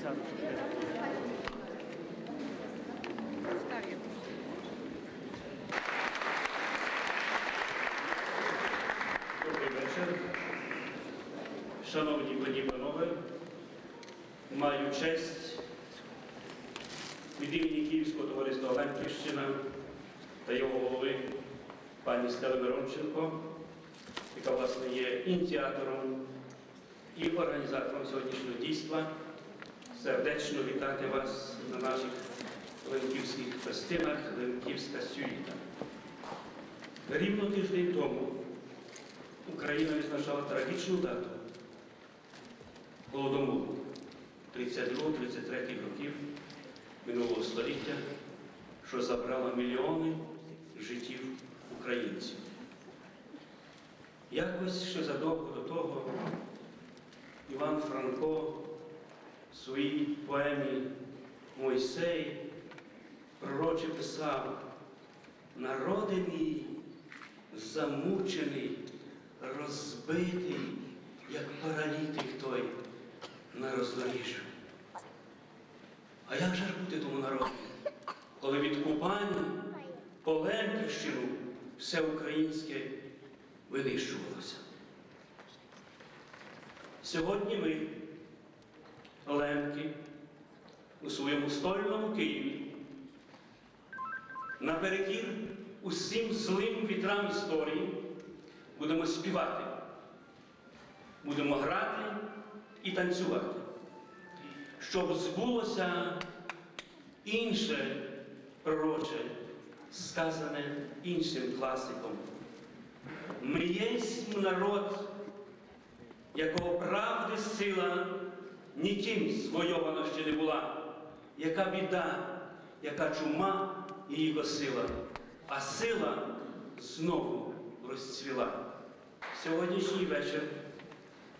Добрий вечір. Шановні пані і панове, маю честь від імені Київського товариства Лемківщина та його голови пані Стели Миронченко, яка, власне, є ініціатором і організатором сьогоднішнього дійства, сердечно вітати вас на наших лемківських фестинах «Лемківська сюїта». Рівно тиждень тому Україна відзначала трагічну дату Голодомору 32-33 років минулого століття, що забрала мільйони життів українців. Якось ще задовго до того Іван Франко в своїй поемі «Мойсей» пророче писав: «Народи мій, замучений, розбитий, як паралітик той на роздоріжжю». А як же ж бути тому народу, коли від Кубані по Лемківщину все українське винищувалося? Сьогодні ми, лемки, у своєму стольному Києві, наперекір усім злим вітрам історії, будемо співати, будемо грати і танцювати, щоб збулося інше пророче, сказане іншим класиком. Ми єсмь народ, якого правди сила ніким звойована ще не була. Яка біда, яка чума її косила, а сила знову розцвіла. Сьогоднішній вечір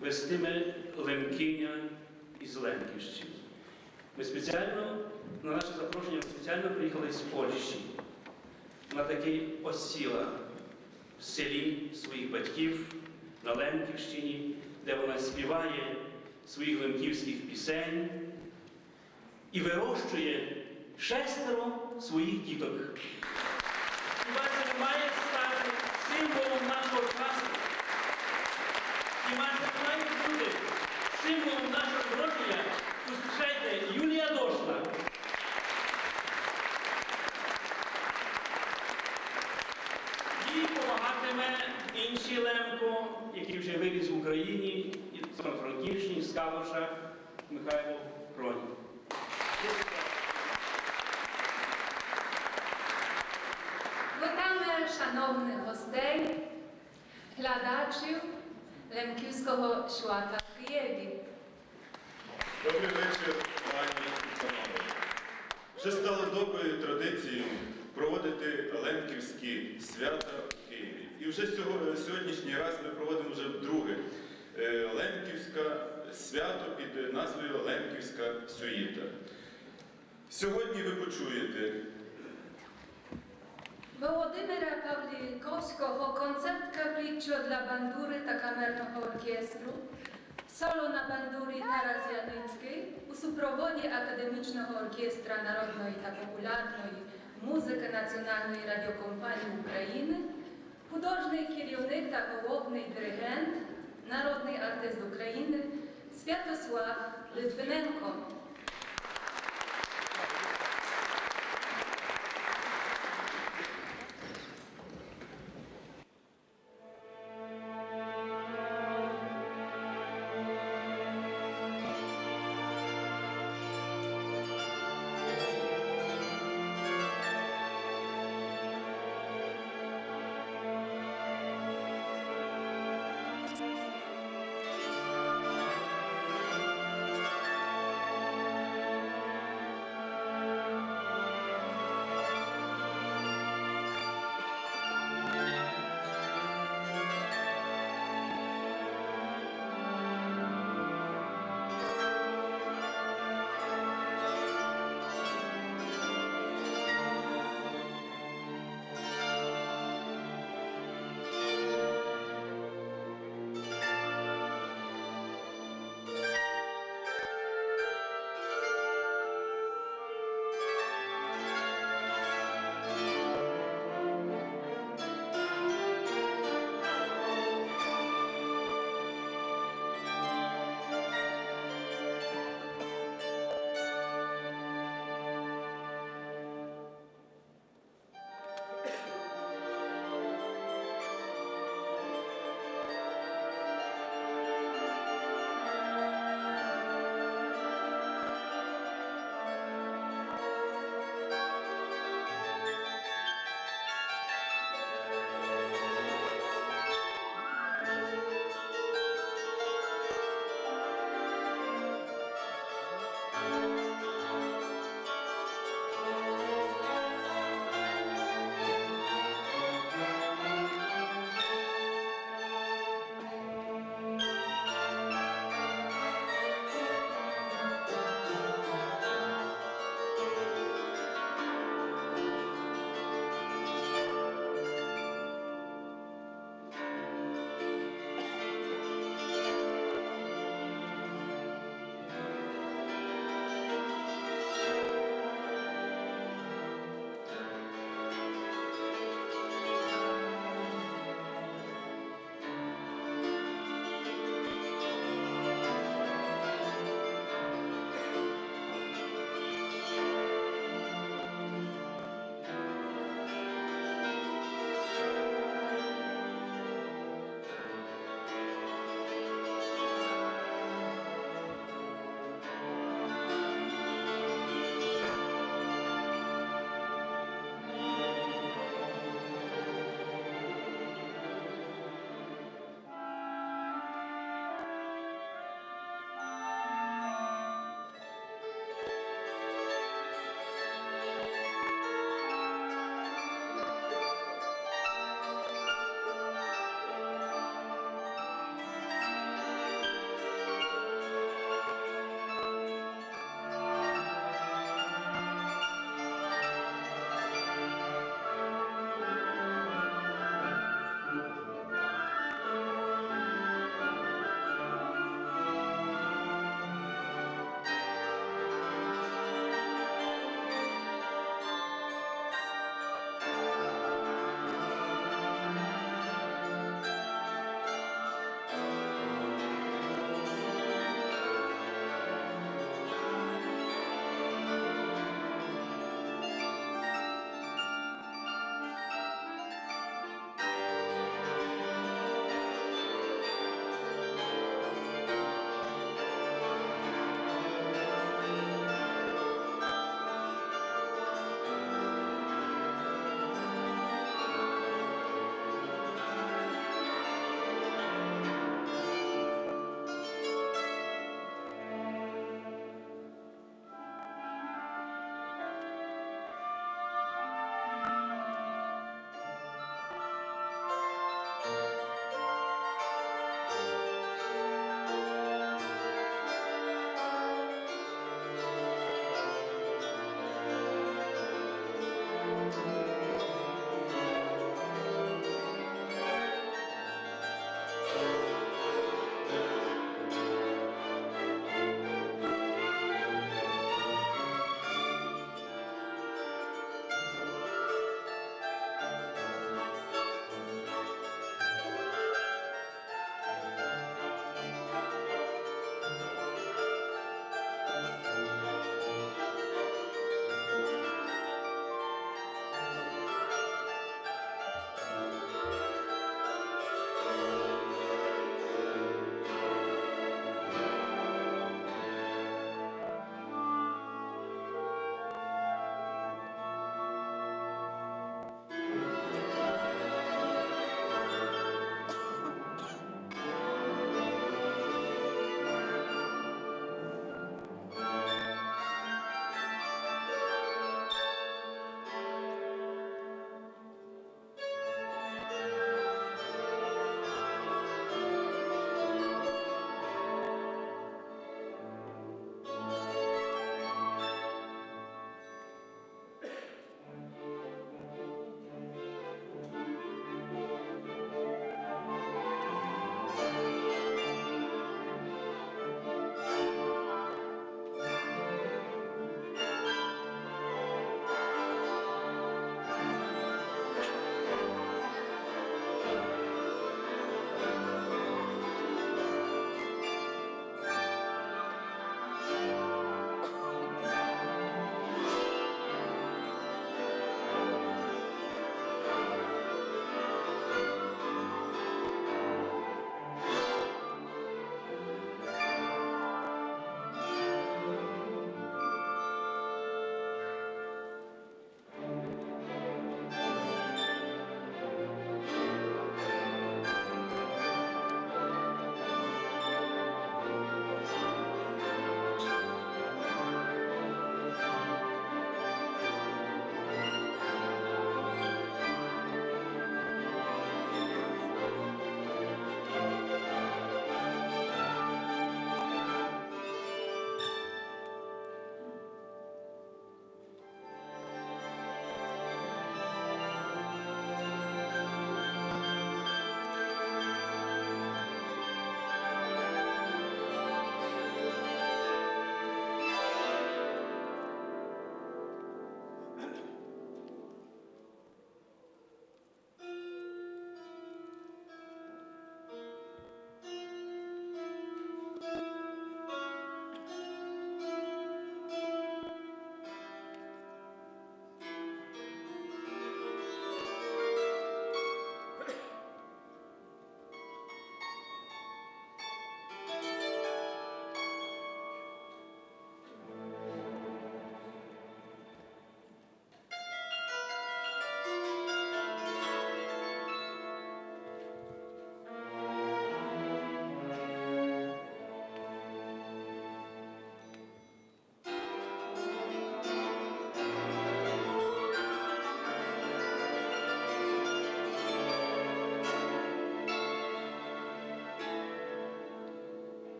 вестиме лемкиня із Лемківщини. Ми спеціально, на наше запрошення, спеціально приїхали з Польщі. Вона таки осіла в селі своїх батьків на Лемківщині, де вона співає своїх лемківських пісень і вирощує 6 своїх діток. Хіба це не має стати символом нашого часу? Хіба це не має бути символом нашого відродження? Зустрічайте, Юлія Дошна. Їй допомагатиме інший Лемко, який вже виріс в Україні, з Франківщини, з Калуша, Михайло Пронь. Вітаємо шановних гостей, глядачів Лемківського свята в Києві. Добрий вечір, пані і панове. Вже стало доброю традицією проводити лемківські свята в Києві. І вже сьогоднішній раз ми проводимо вже вдруге лемківське свято під назвою «Лемківська сюїта». Сьогодні ви почуєте Володимира Павліковського концерт каприччо для бандури та камерного оркестру, соло на бандурі Тарас Яницький у супроводі Академічного оркестра народної та популярної музики Національної радіокомпанії України, художній керівник та головний диригент, народний артист України Святослав Литвиненко.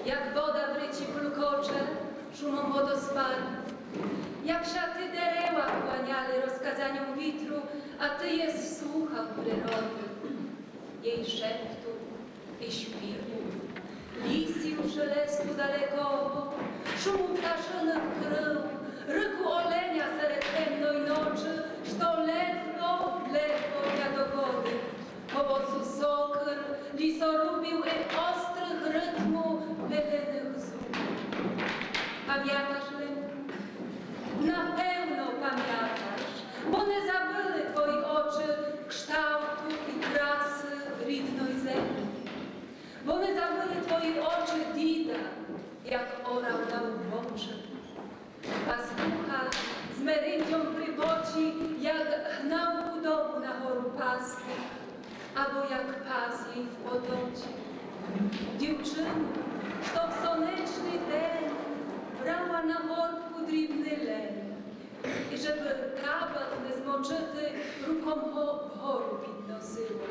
jak woda w ryci plukocze, szumom wodospadu. Jak szaty dereła kłaniali rozkazaniom witru, a ty jest słuchał przyrody, jej szeptu i śpiewu, listju szelestu dalekowo, szumu ptaszynych krył, ryku olenia seret temnej nocy, što ledwo ja do wody, owocu sokr, lisorubił i ostrych rytmu pełnych zub. Pamiętasz, Lenku? Na pewno pamiętasz, bo nie zabyły twoi oczy kształtu i krasy rydnej ziemi. Bo nie zabyły twoi oczy dida, jak orał na uboczy. A słucha z meryndzią pryboci, jak gnał ku domu na choru pasty, albo jak pas jej w podocie. Dziewczynu, što w słoneczny dzień brała na mordku dribny len, i żeby kabat niezmoczyty ruką w choru podnosiła.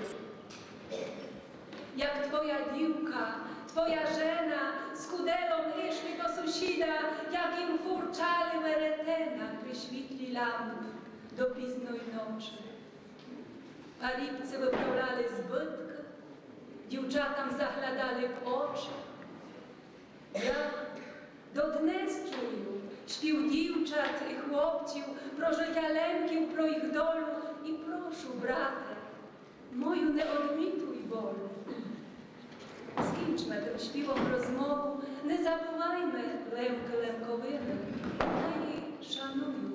Jak twoja diłka, twoja żena z kudelą išli do susida, jak im furczali weretena pri świtli lamp do piznoj nocy. Paribcy wyprawiali zbytkę, dziewczatam zachladali w oczy. Ja do dnes czuju, śpił dziewczat i chłopciu, prożycia lękił pro ich dolu i proszę, brate, moju nie odmituj bolu. Skończmy tę śpiwą rozmowę, nie zabywajmy lęk lękowyny, a i szanują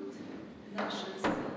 naszych synów.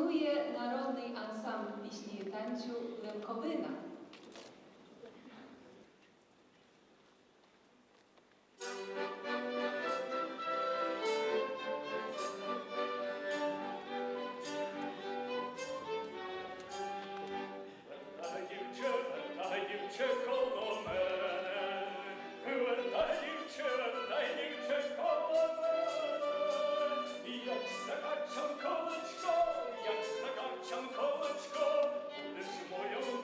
wykonuje Narodний Ansambl Pісні і Танцю Лемковина. Вертай, дівче, коло мене, вертай, дівче, коло мене. Як закачам колочко, будеш моєю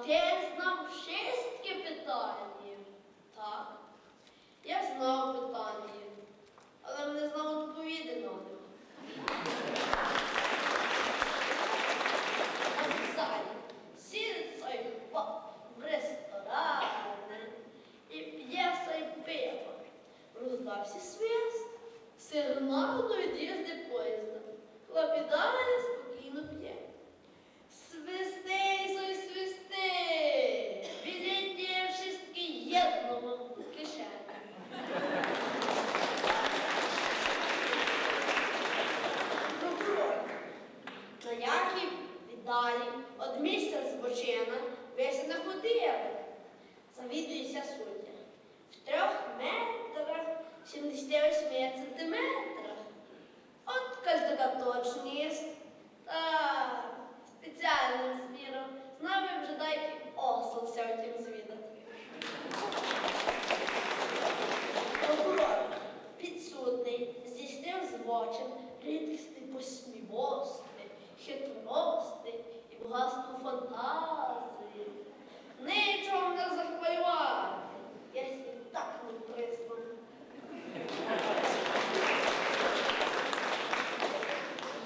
ти знав wszystkie питання. Так, я знав питання, але не знав відповіді на них. А в залі сидить цей пап в ресторані і п'є цей пиво. Роздався свист, сигнал до від'їзду поїзда. Лапідаря спокійно п'є. Свисти, сой свисти, білеті wszystkie єдному в кишені. Прокурор. На якій віддалі од місця збочина весь не ходив. Завідується суддя. В 3 метрах 78 сантиметрах. От каждая точність. Так, спеціальним зміром. З нами вже дайки ослався втім звідати. Прокурор підсудний здійснив злочин рідкісний посмівостий, хитростий і багатство фантазії. Нічого не захвалювати, я сі так не признав.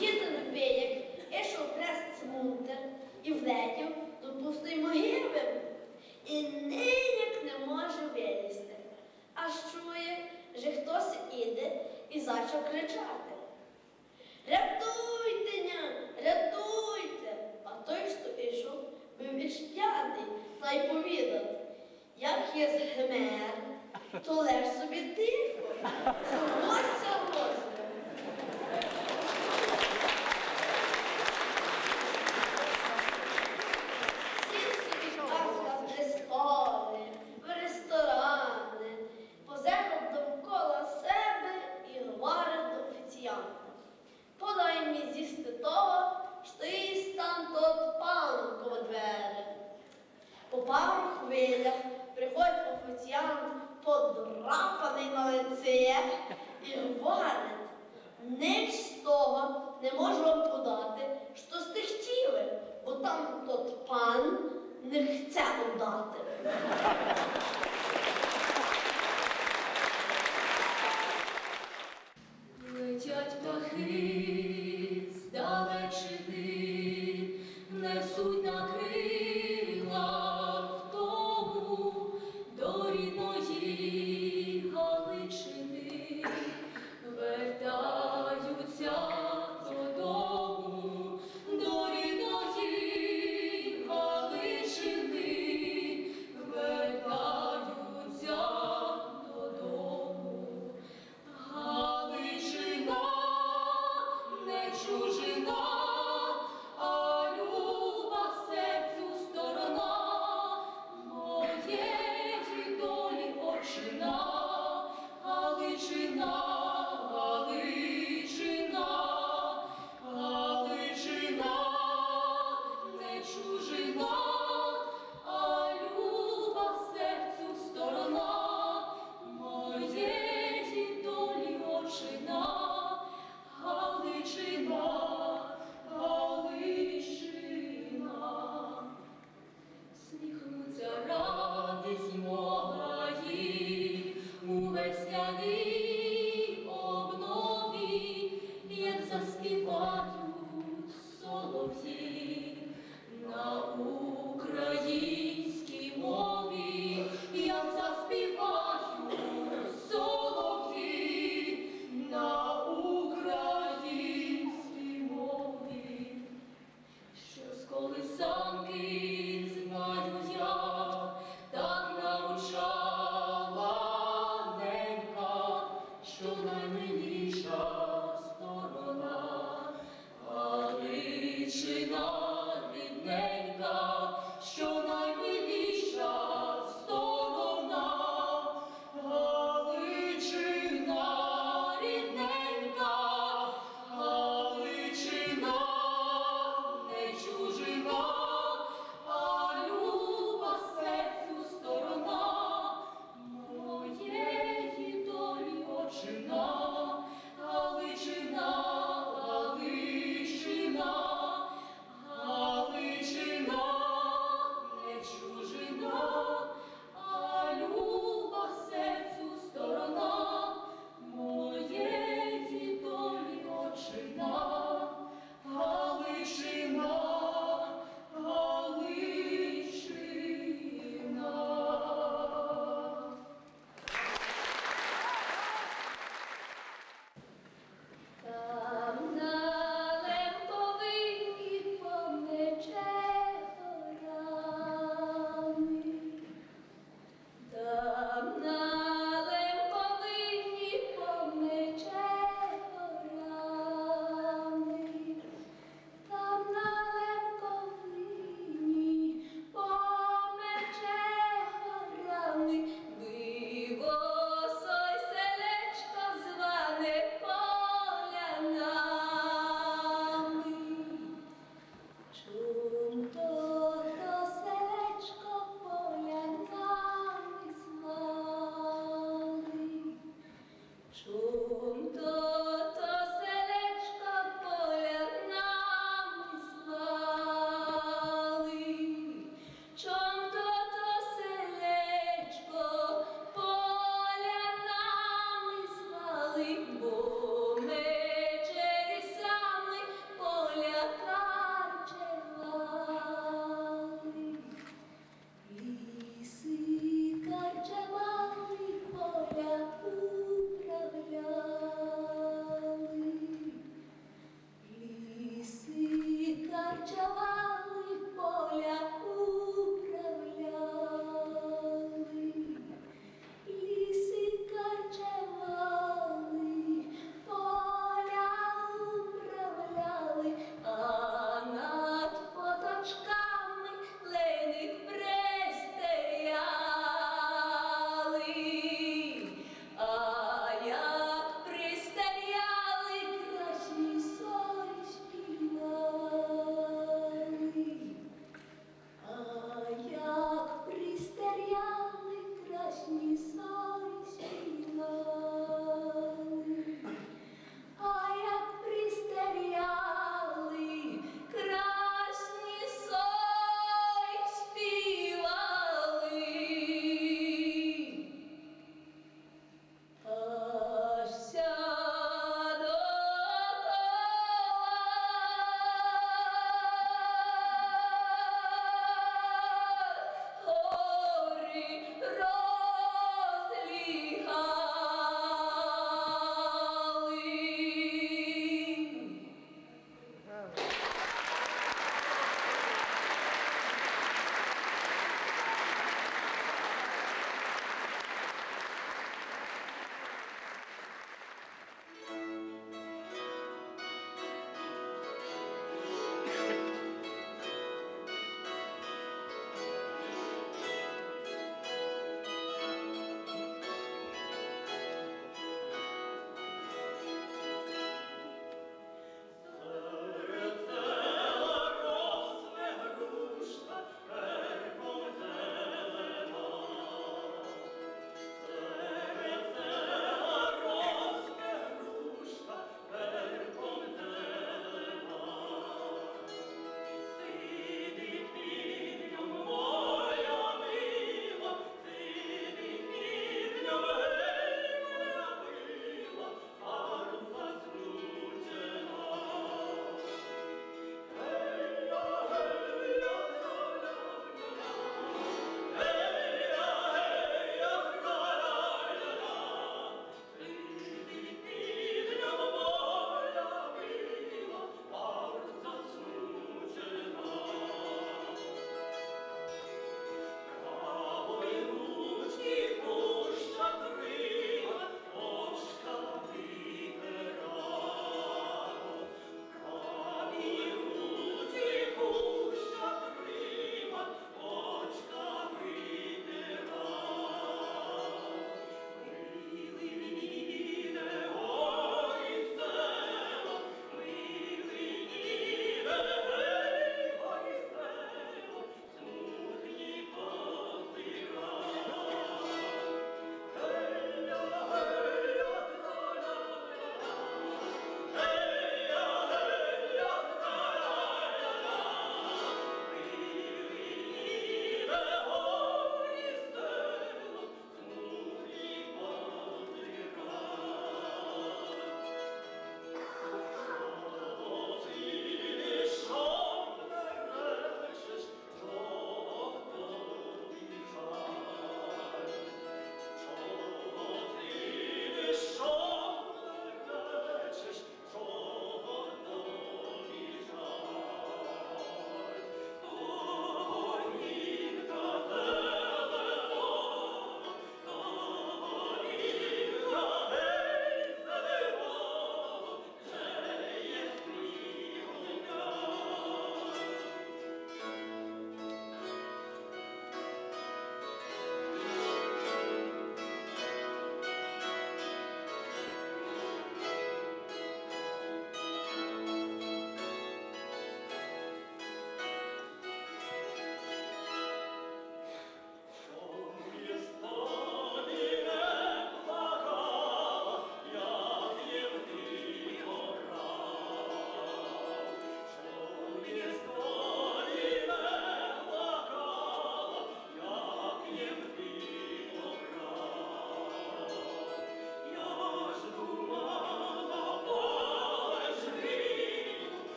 Їздив беєк, ішов прес цмунтер і влетів до пустої могили. І ніяк не може вилізти. Аж чує, що хтось іде і почав кричати. Рятуйте-ня, рятуйте! А той, що ішов, був іж п'яний, та й повідав, як є згмер, то леж собі тихо, волосся возьме. Сів собі казка в престолі, в ресторани, позирав довкола себе і говорив до офіціанта. Подай мені з'їсти того, що їсть там тот пан коло двері. По пару хвилях приходить офіціант, подрапаний на лице, і говорить, ніч з того не можу вам подати, що стихтіли, бо там тот пан не хоче дати. Летять птахи з далечини, несуть на крилах тому до рідної Галичини, вертаються додому, до рідної Галичини, вертаються додому. Галичина не чужина, а люба серцю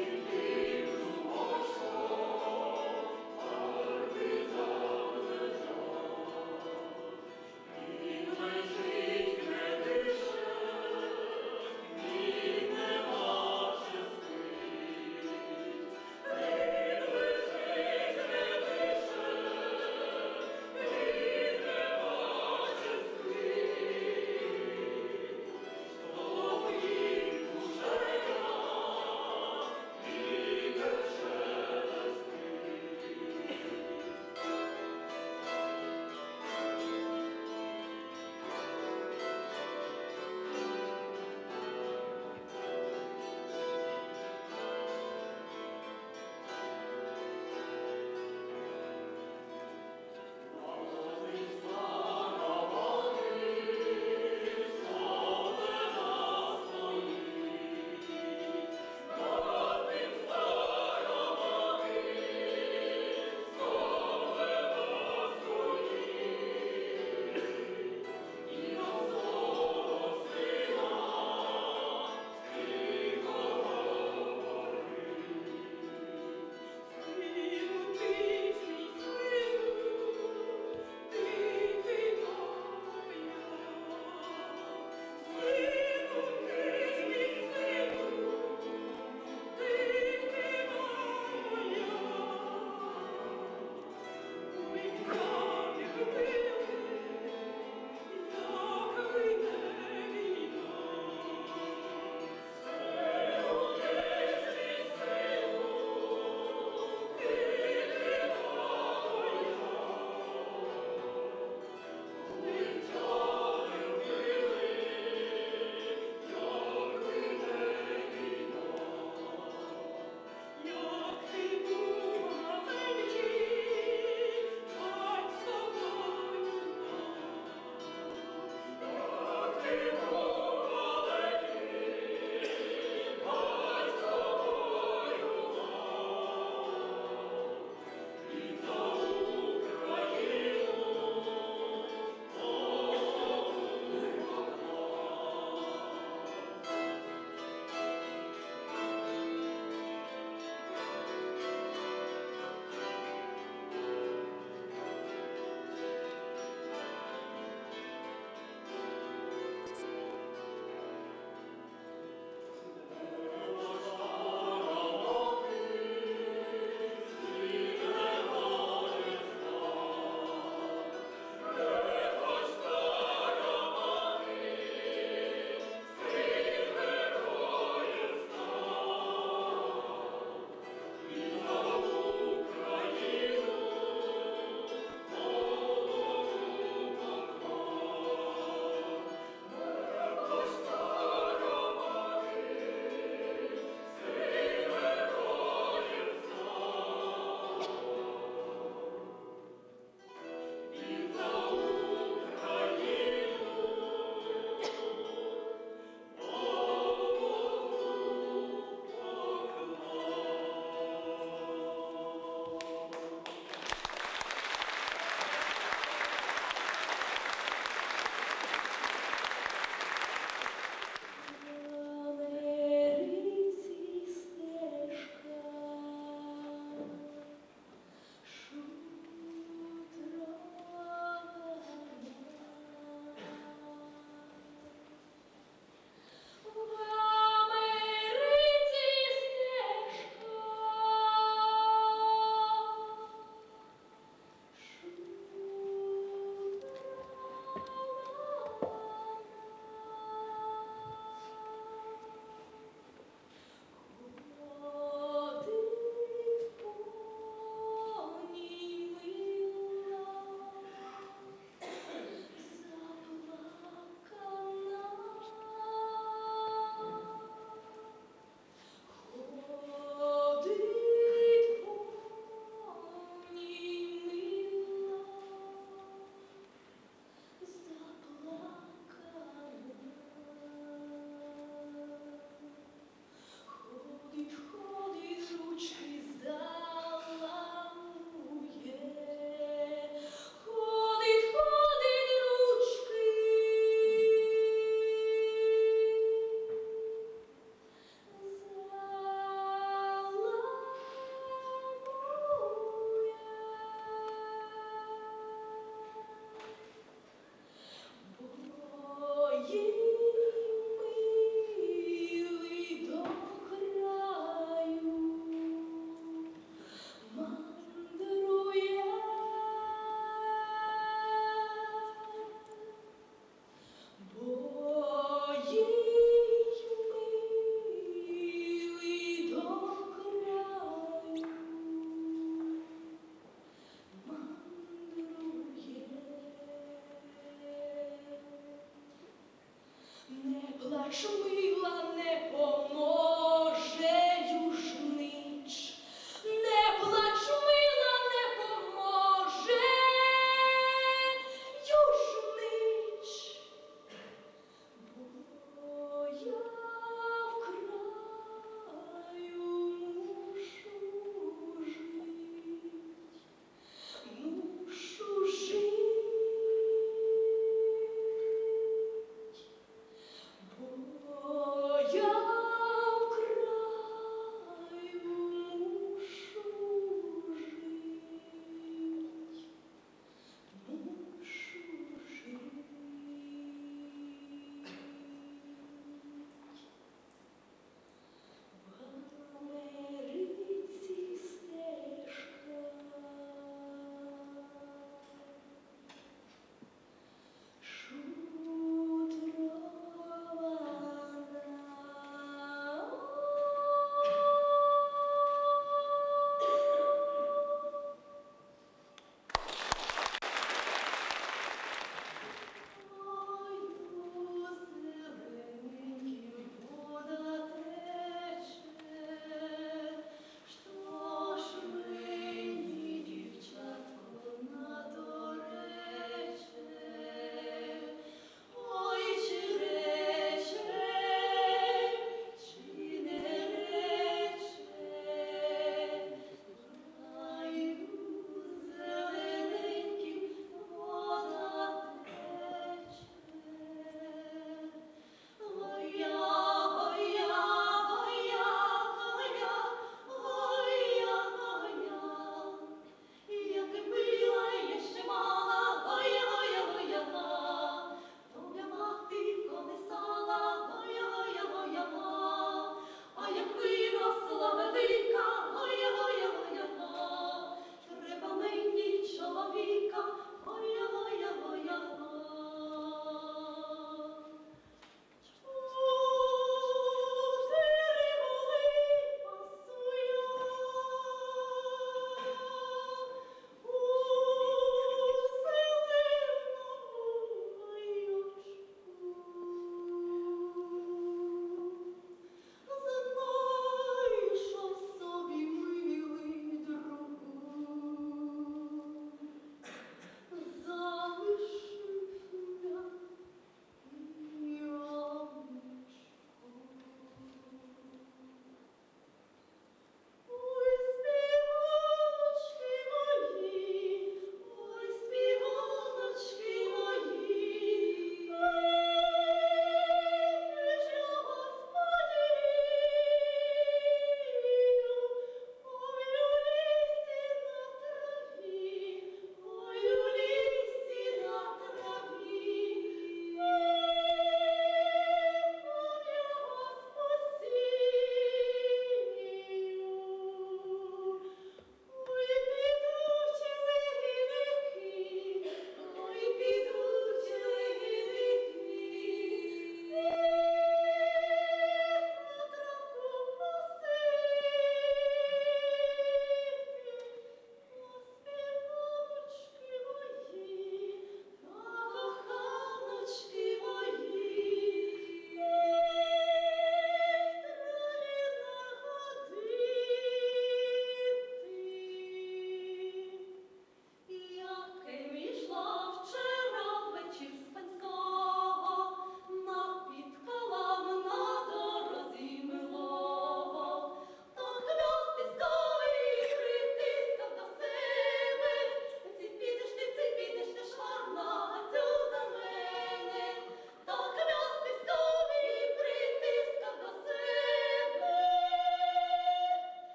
Він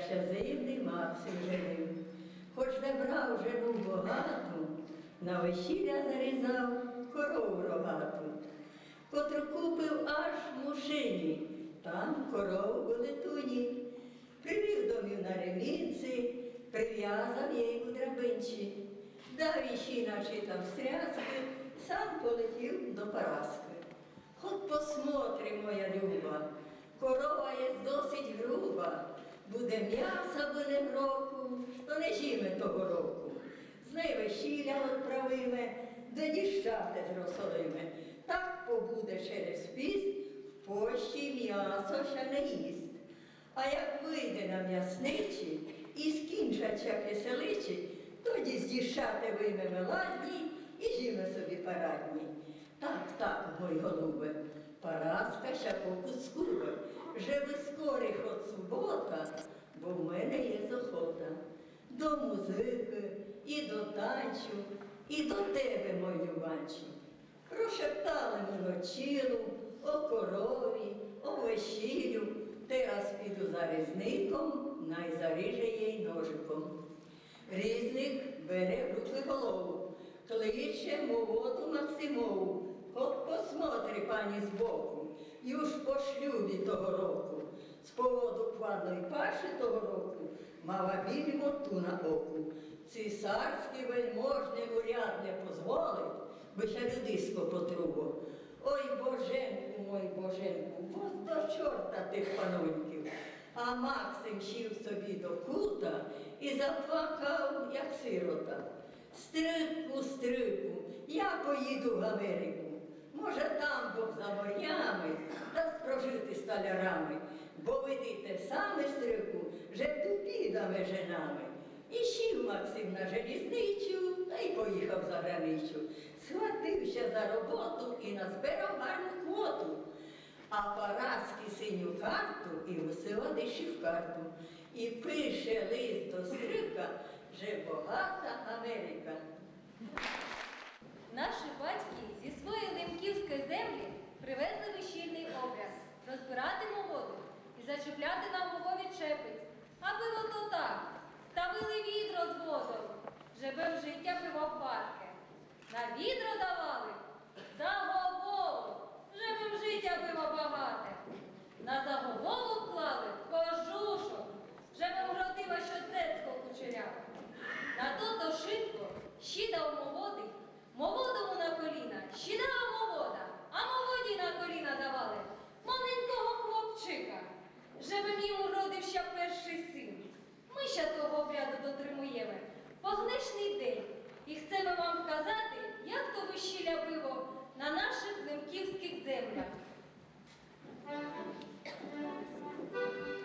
як ще зимний Максим женив. Хоч не брав жену богату, на весілля зарізав корову рогату, котру купив аж в Мушині, там корову у летуні. Привів домів на ремінці, прив'язав їй у драбинчі, дав їй наче там стряски, сам полетів до Параски. От посмотри, моя люба, корова є досить груба, буде м'яса буде в року, що не жіме того року. З неї весілля отправиме, де діщати зросолиме. Так побуде через піст, в пощі м'ясо ще не їсть. А як вийде на м'ясничі і скінчаться киселичі, тоді здіщати вийме ладні і жіме собі парадні. Так, мой голубе, Параска ще покускубе, вже ви скорих от субота, бо в мене є охота. До музики, і до танцю, і до тебе, мой любанчу. Прошептали молочилу, о корові, о весіллю, teraz піду за різником, найзаріже їй ножиком. Різник бере в руки голову, кличе молоду Максимову. От посмотри, пані збоку, юж по шлюбі того року, з поводу квадної паші того року, мала білі моту на оку. Цісарський вельможний уряд не позволить, би ще людисько потрубо. Ой, Боженку, мой Боженку, воз до чорта тих паноньків. А Максим сів собі до кута і заплакав, як сирота. Стрику, я поїду в Америку. Може, там Бог за морями, дасть прожити столярами. Бо видите, саме стрику, вже тупідами женами. І сів Максим на желізничу, та й поїхав за границю. Схватився за роботу і назбирав гарну квоту. А Параски синю карту і висилав карту. І пише лист до стрика, вже багата Америка. Наші батьки зі своєї лемківської землі привезли весільний образ розбирати молоду і зачепляти на голові чепець, а було то так. Ставили відро з водою, жебем життя пивопарки. На відро давали заговолу, жебем життя пиво багате. На заговолу клали кожушок, жебем гротива, що цецько кучеряве. На то шибко щідав молодих, молодому на коліна, щідала молода, а молоді на коліна давали маленького хлопчика, жебем йому родився перший син. Ми ще того обряду дотримуємо. Вогнешний день. І chcemy вам вказати, як то весілля було на наших лемківських землях. Thank you.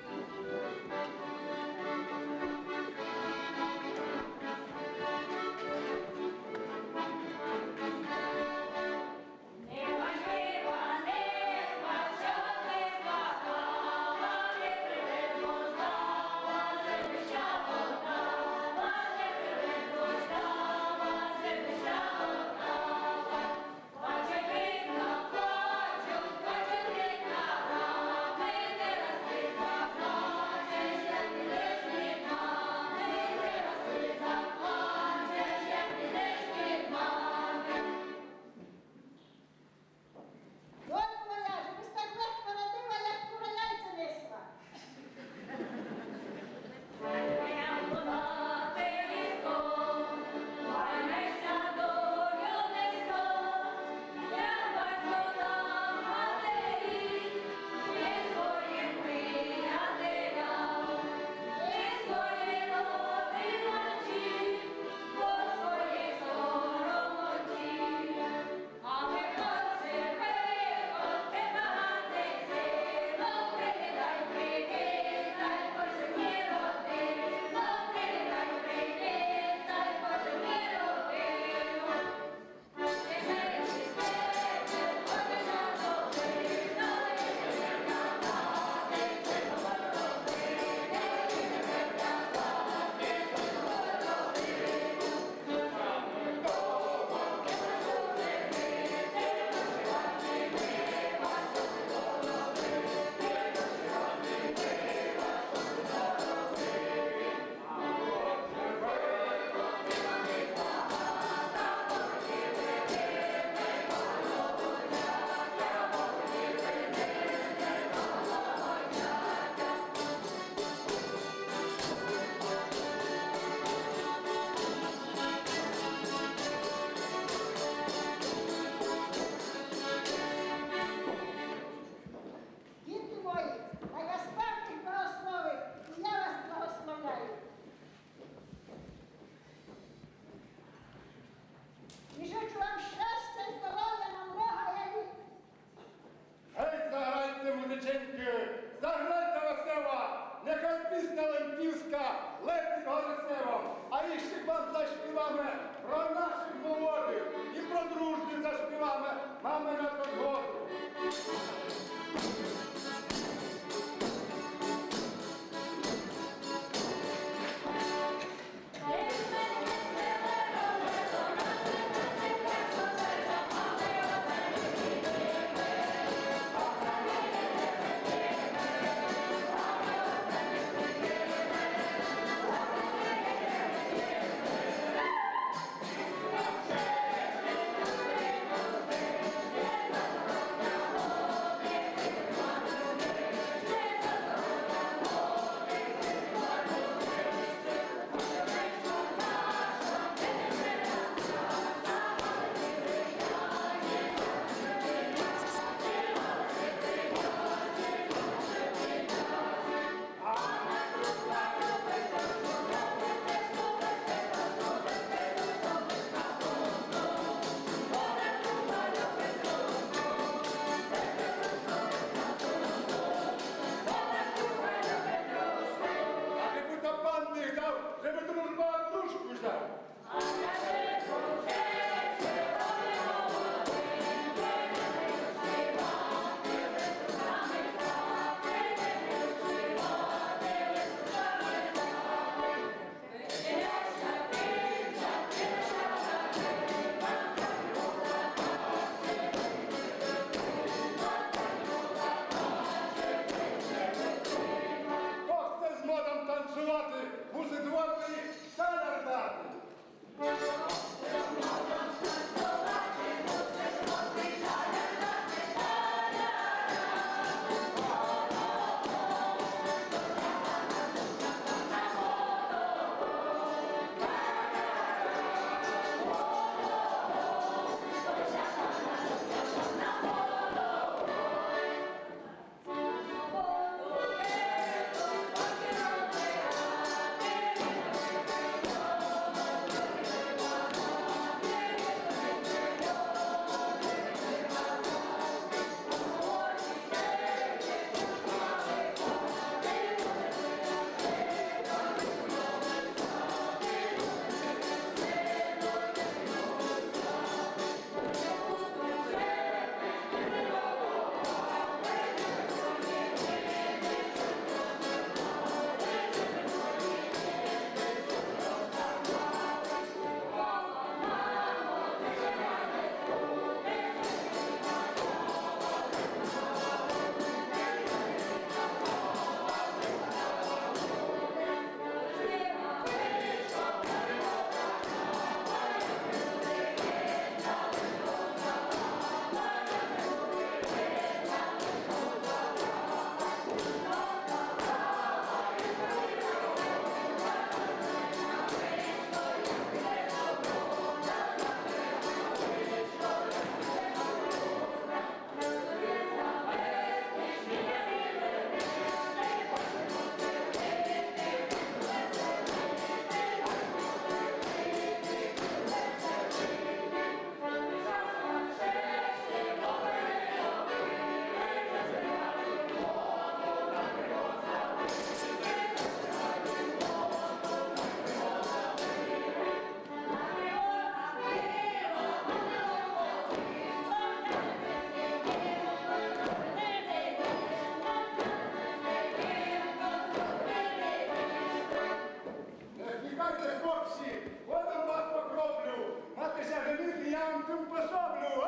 хлопці, водом вас покроплю. Матися женити, я вам тим пособлю.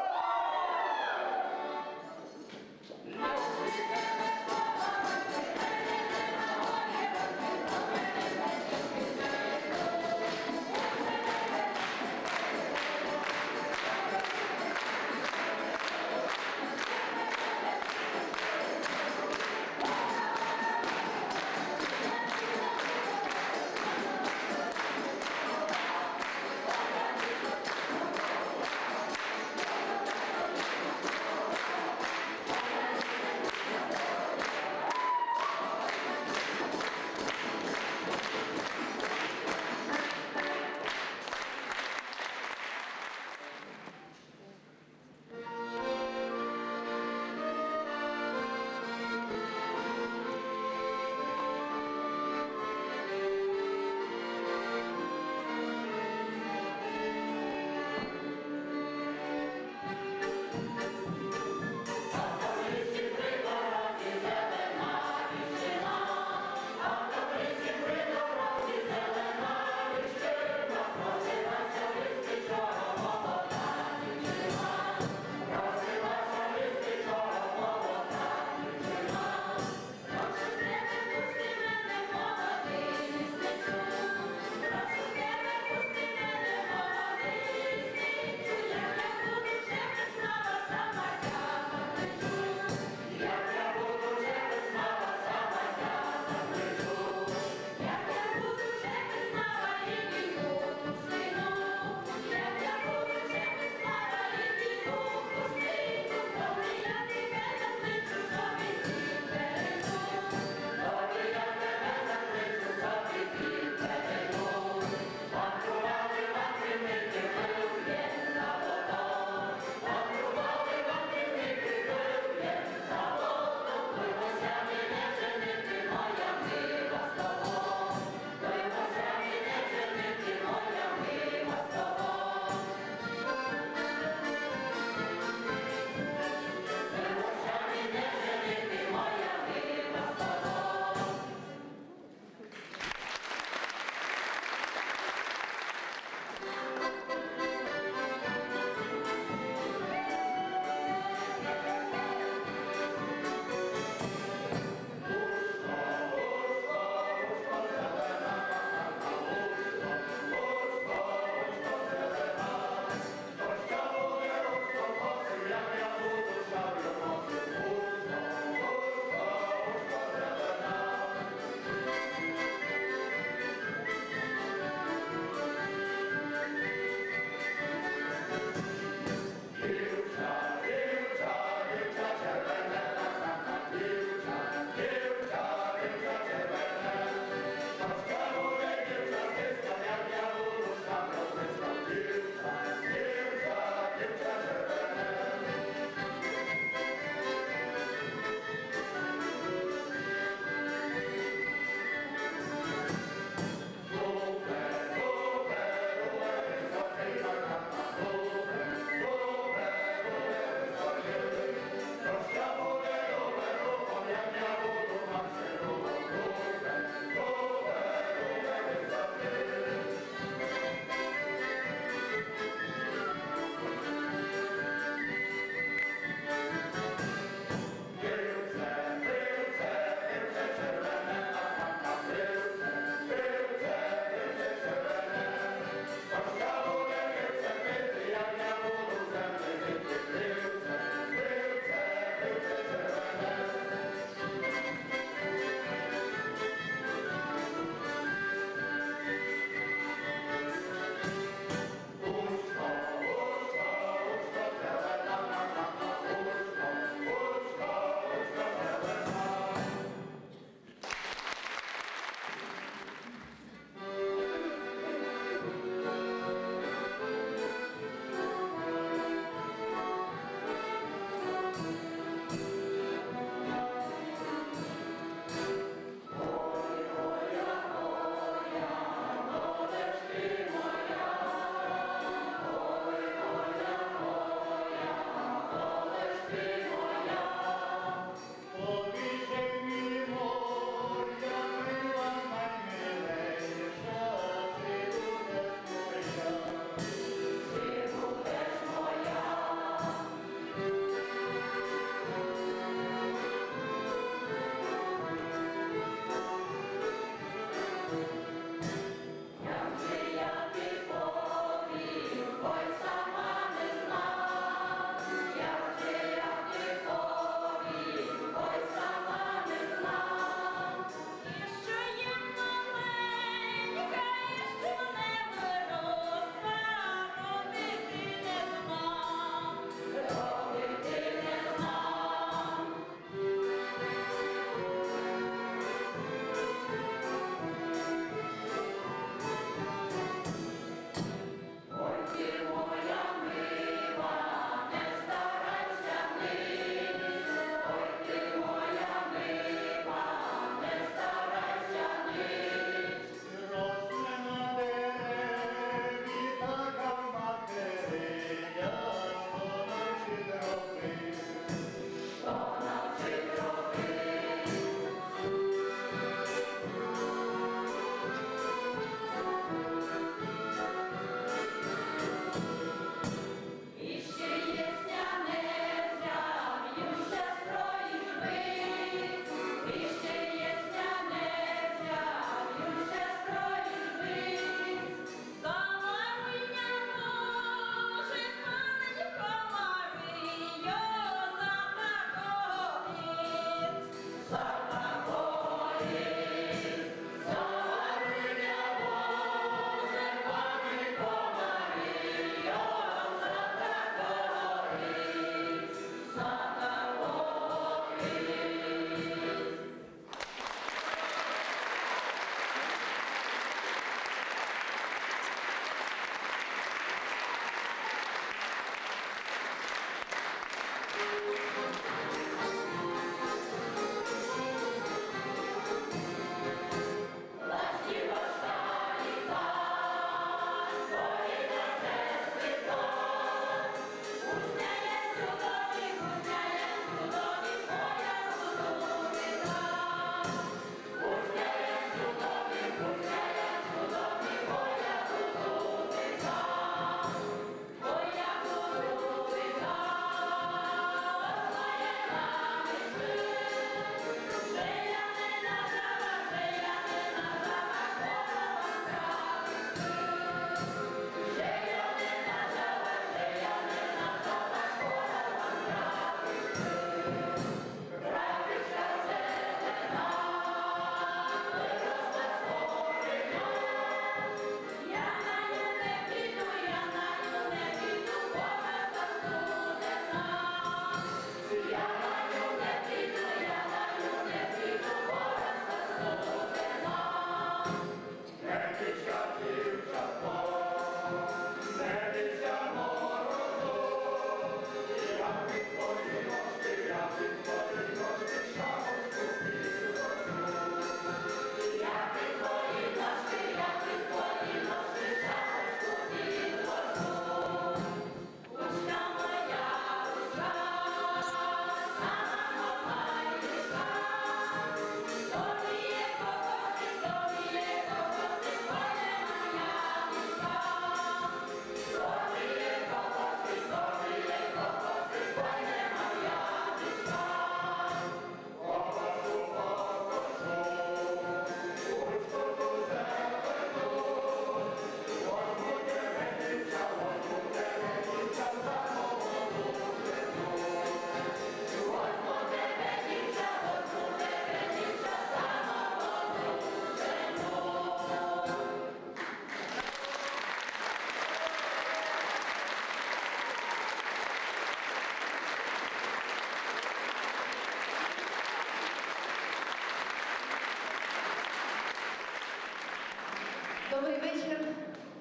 вечір,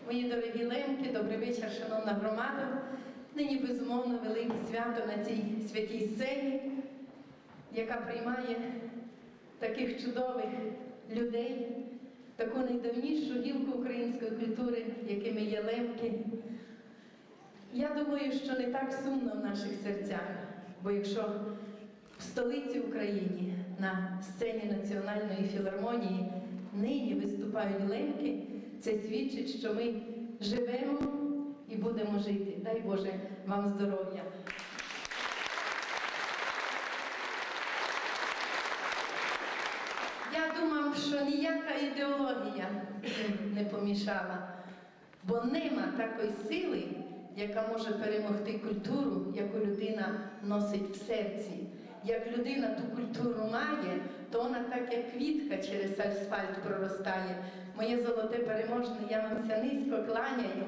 мої дорогі лемки, добрий вечір, шановна громада. Нині, безумовно, велике свято на цій святій сцені, яка приймає таких чудових людей, таку найдавнішу гілку української культури, якими є лемки. Я думаю, що не так сумно в наших серцях, бо якщо в столиці України на сцені Національної філармонії нині виступають лемки, це свідчить, що ми живемо і будемо жити. Дай Боже вам здоров'я. Я думав, що ніяка ідеологія не помішала, бо нема такої сили, яка може перемогти культуру, яку людина носить в серці. Як людина ту культуру має, то вона так, як квітка через асфальт проростає. Моє золоте переможне, я вам ся низько кланяю.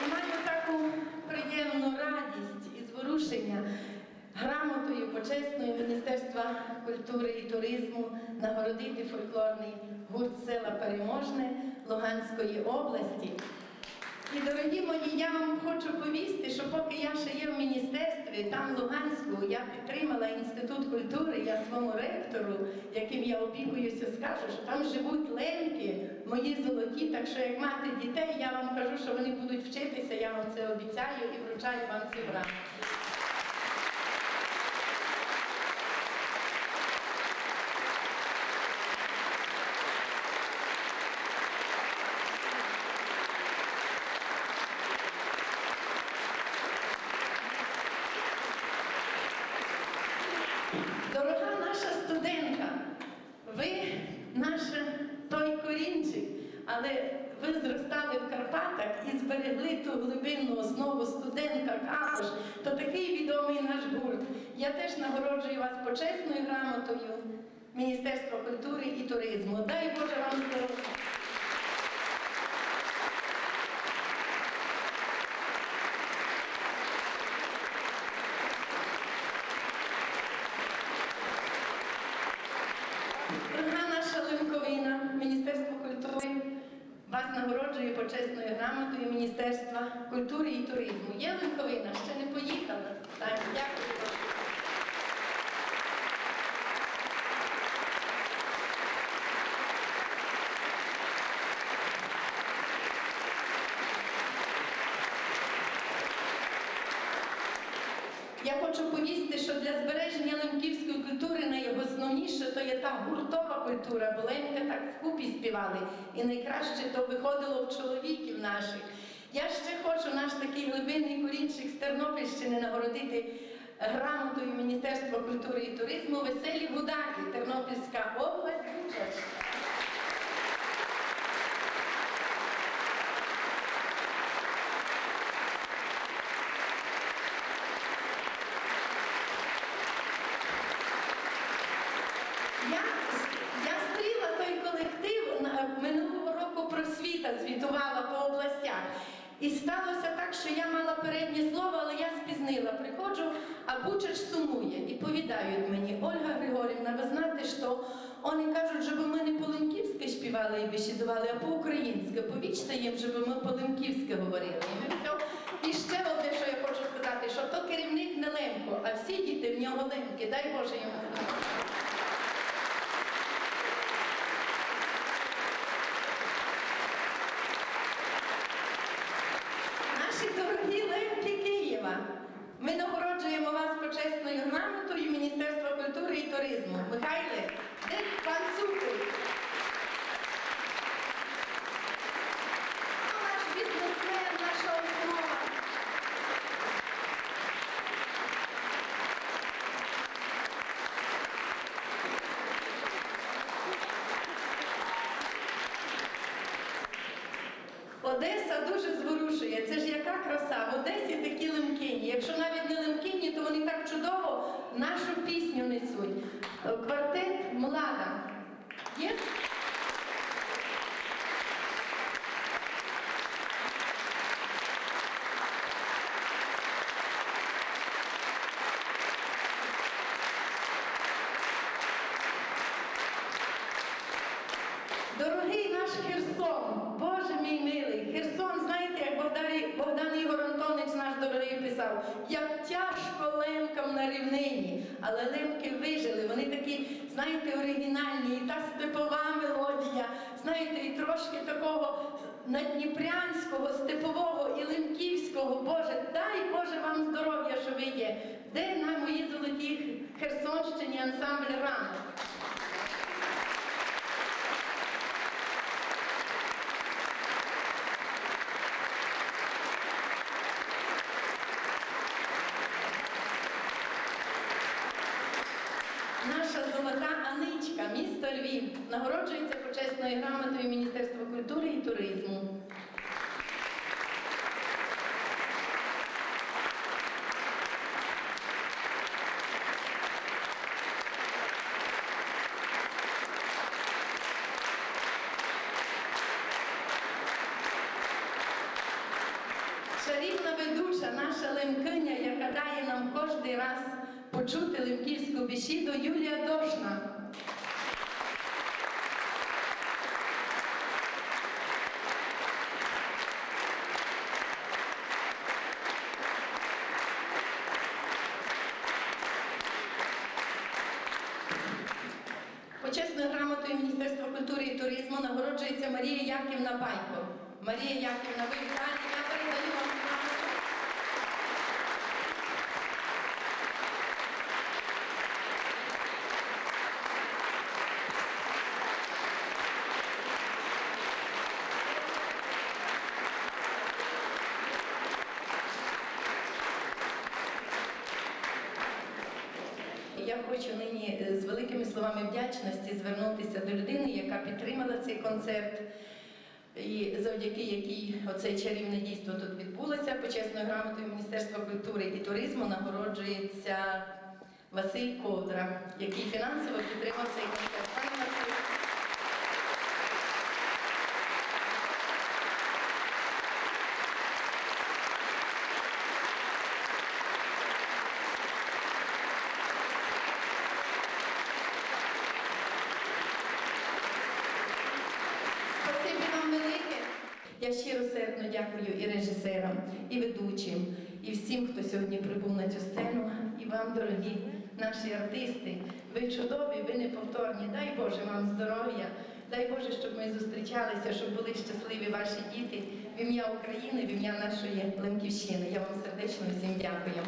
І маю таку приємну радість і зворушення грамотою почесною Міністерства культури і туризму нагородити фольклорний гурт «Села Переможне» Луганської області. І, дорогі мої, я вам хочу повісти, що поки я ще є в міністерстві, там в Луганську, я підтримала Інститут культури, я своєму ректору, яким я опікуюся, скажу, що там живуть лемки, мої золоті, так що як мати дітей, я вам кажу, що вони будуть вчитися, я вам це обіцяю і вручаю вам цю грамоту. Дорога наша студентка, ви наш той корінчик, але ви зростали в Карпатах і зберегли ту глибинну основу студентка Калош, то такий відомий наш гурт. Я теж нагороджую вас почесною грамотою Міністерства культури і туризму. Дай Боже вам здоров'я! Дорога наша лемковина, Міністерство культури вас нагороджує почесною грамотою Міністерства культури і туризму. Є лемковина? Ще не поїхала? Так, дякую. Я хочу повісти, що для збереження лемківської культури найосновніше то є та гуртова культура, бо лемки так вкупі співали, і найкраще то виходило в чоловіків наших. Я ще хочу наш такий глибинний корінчик з Тернопільщини нагородити грамотою Міністерства культури і туризму Веселі Гудаки, Тернопільська область, Бучач. Я стріла той колектив, минулого року просвіта звітувала по областях. І сталося так, що я мала переднє слово, але я спізнила. Приходжу, а Бучач сумує. І повідають мені: Ольга Григорівна, ви знаєте, що вони кажуть, щоб ми не по-лемківськи співали і бесідували, а по-українськи. Повічте їм, щоб ми по-лемківськи говорили. І ще одне, що я хочу сказати, що то керівник не Лемко, а всі діти в нього лемки. Дай Боже йому. Наші дорогі лемки Києва, ми нагороджуємо вас почесною грамотою Міністерства культури і туризму. Михайле, де пан Сухов? Наш бізнесмен, наша основа. Одеса дуже зворушує. Це ж яка краса. В Одесі такі лемкині. Якщо навіть не лемкині, то вони так чудово нашу пісню несуть. Квартет «Млада». Є? Дорогий наш Херсон, Боже мій милий, Херсон, знаєте, як Богдан Ігор Антонич наш дорогий писав, як тяжко лемкам на рівнині, але лемки вижили, вони такі, знаєте, оригінальні, і та степова мелодія, знаєте, і трошки такого надніпрянського, степового і лемківського, Боже, дай Боже вам здоров'я, що ви є. Де на моїй золотій Херсонщині ансамбль «Ранок»? Наша золота Аничка, місто Львів, нагороджується почесною грамотою Міністерства культури і туризму. Чарівна ведуча, наша лемкиня, яка дає нам кожен раз почути лемківську бесіду, Юлія Дошна. Почесною грамотою Міністерства культури і туризму нагороджується Марія Яківна Байко. Марія Яківна, ви вітаєте, я передаю вам грамоту. Я хочу нині з великими словами вдячності звернутися до людини, яка підтримала цей концерт, і завдяки якій оце чарівне дійство тут відбулося. Почесною грамотою Міністерства культури і туризму нагороджується Василь Ковдра, який фінансово підтримав цей концерт. Пане Василь. Спасибі вам велике. Я щиросердно дякую і режисерам, і ведучим, і всім, хто сьогодні прибув на цю сцену, і вам, дорогі наші артисти. Ви чудові, ви неповторні. Дай Боже вам здоров'я, дай Боже, щоб ми зустрічалися, щоб були щасливі ваші діти в ім'я України, в ім'я нашої Лемківщини. Я вам сердечно всім дякую.